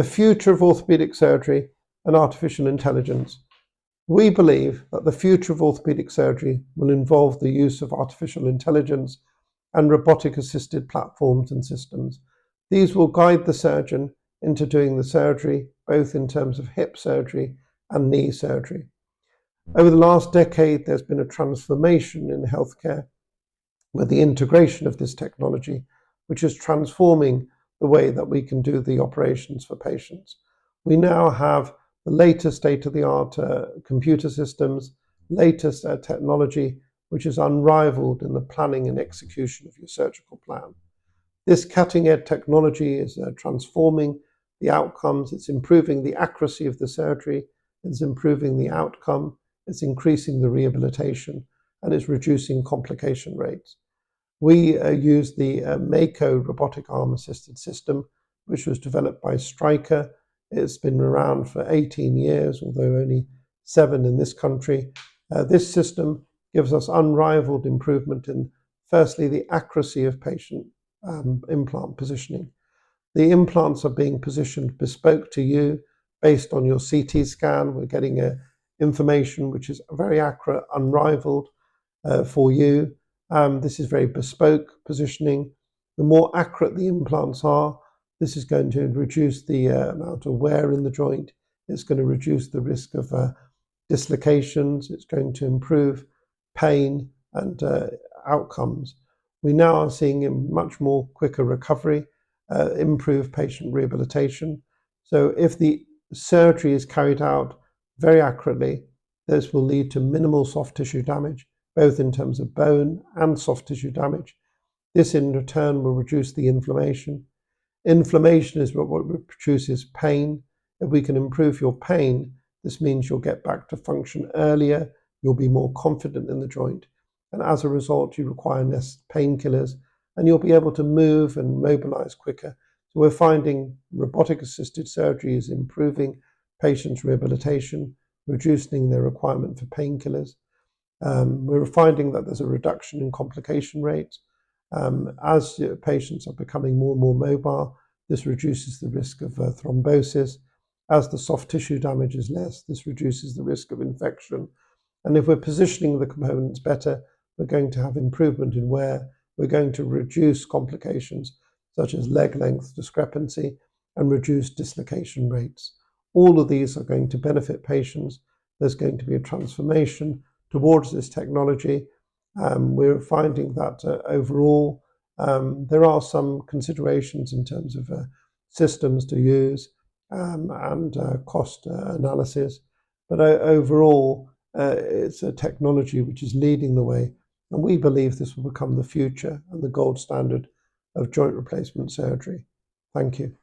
the future of orthopaedic surgery and artificial intelligence. We believe that the future of orthopaedic surgery will involve the use of artificial intelligence and robotic assisted platforms and systems. These will guide the surgeon into doing the surgery, both in terms of hip surgery and knee surgery. Over the last decade, there's been a transformation in healthcare with the integration of this technology, which is transforming the way that we can do the operations for patients. We now have the latest state-of-the-art computer systems, latest technology, which is unrivaled in the planning and execution of your surgical plan. This cutting-edge technology is transforming the outcomes. It's improving the accuracy of the surgery. It's improving the outcome. It's increasing the rehabilitation, and it's reducing complication rates. We use the Mako robotic arm-assisted system, which was developed by Stryker. It's been around for 18 years, although only 7 in this country. This system gives us unrivaled improvement in, firstly, the accuracy of patient implant positioning. The implants are being positioned bespoke to you based on your CT scan. We're getting information which is very accurate, unrivaled for you. This is very bespoke positioning. The more accurate the implants are, this is going to reduce the amount of wear in the joint. It's going to reduce the risk of dislocations. It's going to improve pain and outcomes. We now are seeing a much more quicker recovery, improved patient rehabilitation. So if the surgery is carried out very accurately, this will lead to minimal soft tissue damage, both in terms of bone and soft tissue damage. This in return will reduce the inflammation. Inflammation is what produces pain. If we can improve your pain, this means you'll get back to function earlier, you'll be more confident in the joint, and as a result you require less painkillers, and you'll be able to move and mobilize quicker. So we're finding robotic assisted surgery is improving patients' rehabilitation, reducing their requirement for painkillers. We're finding that there's a reduction in complication rates. As patients are becoming more and more mobile, this reduces the risk of thrombosis. As the soft tissue damage is less, this reduces the risk of infection. And if we're positioning the components better, we're going to have improvement in wear. We're going to reduce complications such as leg length discrepancy and reduce dislocation rates. All of these are going to benefit patients. There's going to be a transformation towards this technology. We're finding that overall there are some considerations in terms of systems to use and cost analysis, but overall it's a technology which is leading the way, and we believe this will become the future and the gold standard of joint replacement surgery. Thank you.